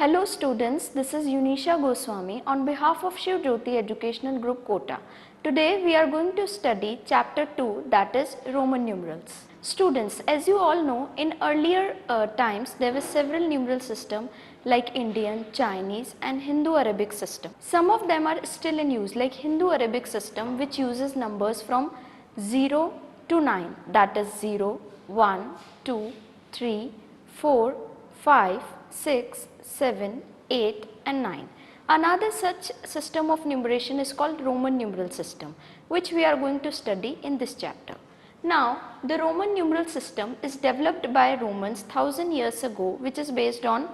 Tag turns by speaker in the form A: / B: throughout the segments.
A: Hello students, this is Yunisha Goswami on behalf of Shiv Jyoti Educational Group Kota. Today we are going to study chapter 2, that is Roman numerals. Students, as you all know, in earlier times there were several numeral systems like Indian, Chinese and Hindu-Arabic system. Some of them are still in use, like Hindu-Arabic system, which uses numbers from 0 to 9, that is 0, 1, 2, 3, 4, 5, 6, 7, 8 and 9. Another such system of numeration is called Roman numeral system, which we are going to study in this chapter. Now, the Roman numeral system is developed by Romans 1000 years ago, which is based on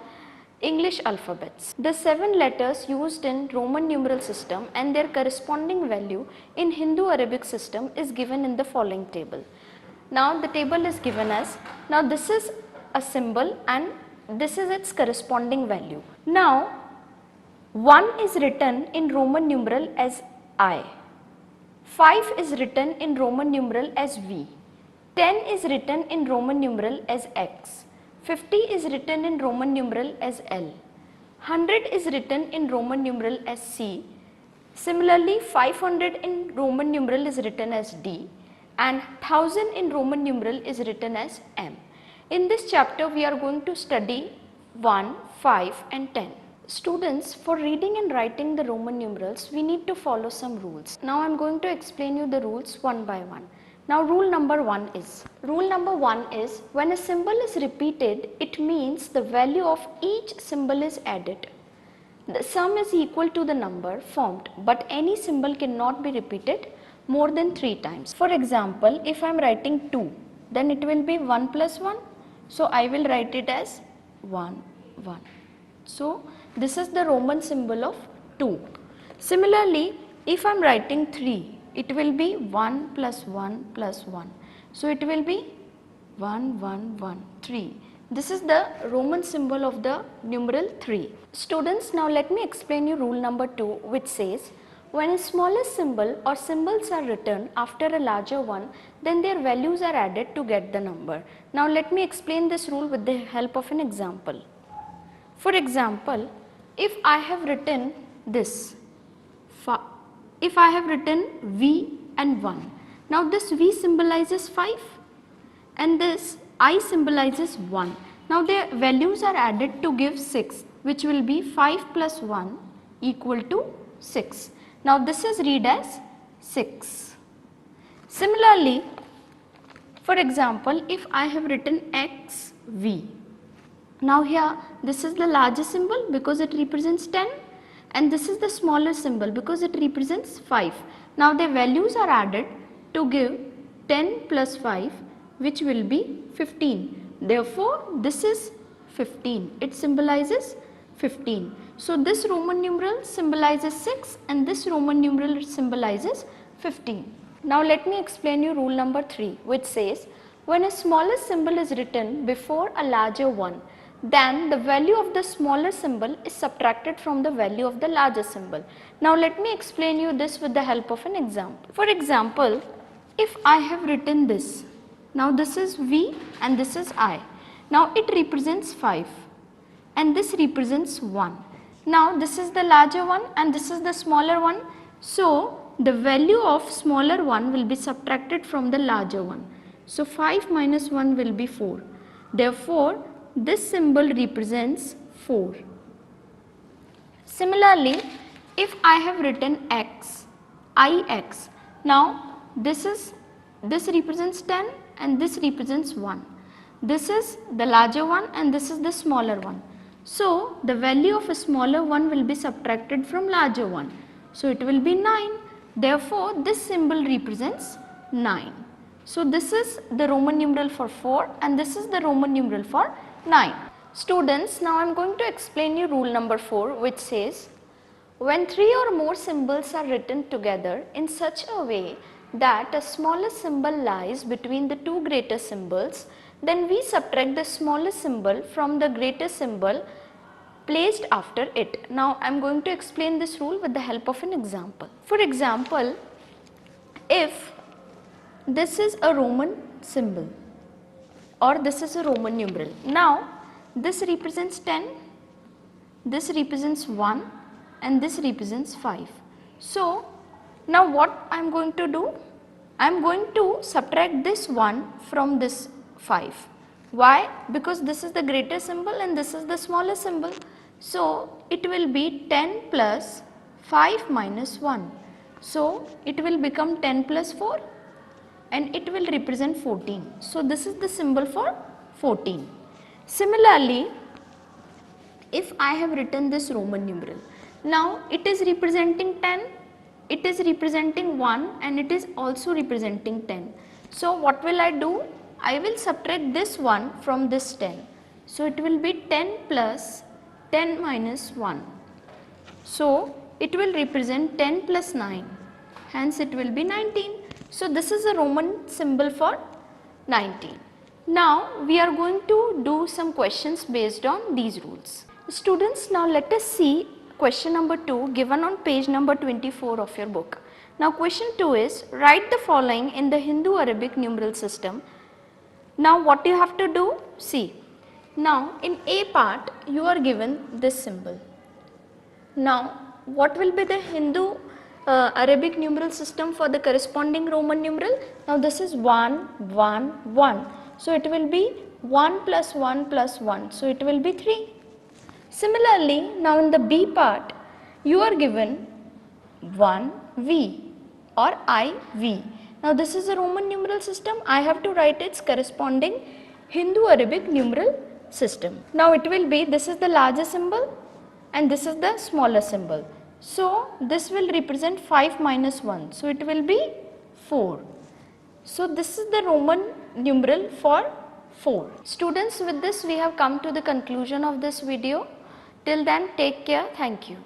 A: English alphabets. The 7 letters used in Roman numeral system and their corresponding value in Hindu-Arabic system is given in the following table. Now, the table is given as, now this is a symbol and this is its corresponding value. Now, 1 is written in Roman numeral as I, 5 is written in Roman numeral as V, 10 is written in Roman numeral as X, 50 is written in Roman numeral as L, 100 is written in Roman numeral as C, similarly 500 in Roman numeral is written as D and 1000 in Roman numeral is written as M. In this chapter we are going to study 1, 5 and 10. Students, for reading and writing the Roman numerals we need to follow some rules. Now I am going to explain you the rules one by one. Now rule number 1 is, when a symbol is repeated, it means the value of each symbol is added. The sum is equal to the number formed, but any symbol cannot be repeated more than 3 times. For example, if I am writing 2, then it will be 1 plus 1. So I will write it as 1, 1. So this is the Roman symbol of 2. Similarly, if I am writing 3, it will be 1 plus 1 plus 1. So it will be 1, 1, 1, 3. This is the Roman symbol of the numeral 3. Students, now let me explain you rule number 2, which says, when a smaller symbol or symbols are written after a larger one, then their values are added to get the number. Now let me explain this rule with the help of an example. For example, if I have written this, if I have written V and 1, now this V symbolizes 5 and this I symbolizes 1. Now their values are added to give 6, which will be 5 plus 1 equal to 6. Now this is read as 6. Similarly, for example, if I have written XV, now here this is the larger symbol because it represents 10 and this is the smaller symbol because it represents 5. Now their values are added to give 10 plus 5, which will be 15. Therefore, this is 15. It symbolizes 15. So this Roman numeral symbolizes 6 and this Roman numeral symbolizes 15. Now let me explain you rule number 3, which says, when a smaller symbol is written before a larger one, then the value of the smaller symbol is subtracted from the value of the larger symbol. Now let me explain you this with the help of an example. For example, if I have written this, now this is V and this is I. Now it represents 5 and this represents 1. Now this is the larger one and this is the smaller one. So the value of smaller one will be subtracted from the larger one. So 5 minus 1 will be 4. Therefore, this symbol represents 4. Similarly, if I have written X, IX, now this represents 10 and this represents 1. This is the larger one and this is the smaller one. So the value of a smaller one will be subtracted from larger one. So it will be 9. Therefore, this symbol represents 9. So this is the Roman numeral for 4 and this is the Roman numeral for 9. Students, now I am going to explain you rule number 4, which says, when 3 or more symbols are written together in such a way that a smaller symbol lies between the two greater symbols, then we subtract the smaller symbol from the greater symbol placed after it. Now I am going to explain this rule with the help of an example. For example, if this is a Roman symbol or this is a Roman numeral, now this represents 10 this represents 1 and this represents 5. So now what I am going to do? I am going to subtract this 1 from this 5. Why? Because this is the greater symbol and this is the smaller symbol. So it will be 10 plus 5 minus 1. So it will become 10 plus 4 and it will represent 14. So this is the symbol for 14. Similarly, if I have written this Roman numeral, now it is representing 10, it is representing 1 and it is also representing 10. So what will I do? I will subtract this 1 from this 10. So it will be 10 plus 10 minus 1. So it will represent 10 plus 9, hence it will be 19. So this is a Roman symbol for 19. Now we are going to do some questions based on these rules. Students, now let us see question number 2 given on page number 24 of your book. Now question 2 is, write the following in the Hindu-Arabic numeral system. Now what you have to do? See, now in A part you are given this symbol. Now what will be the Hindu Arabic numeral system for the corresponding Roman numeral? Now this is 1, 1, 1. So it will be 1 plus 1 plus 1. So it will be 3. Similarly, now in the B part, you are given 1V or IV. Now this is a Roman numeral system. I have to write its corresponding Hindu-Arabic numeral system. Now it will be, this is the larger symbol and this is the smaller symbol. So this will represent 5 minus 1. So it will be 4. So this is the Roman numeral for 4. Students, with this we have come to the conclusion of this video. Till then, take care. Thank you.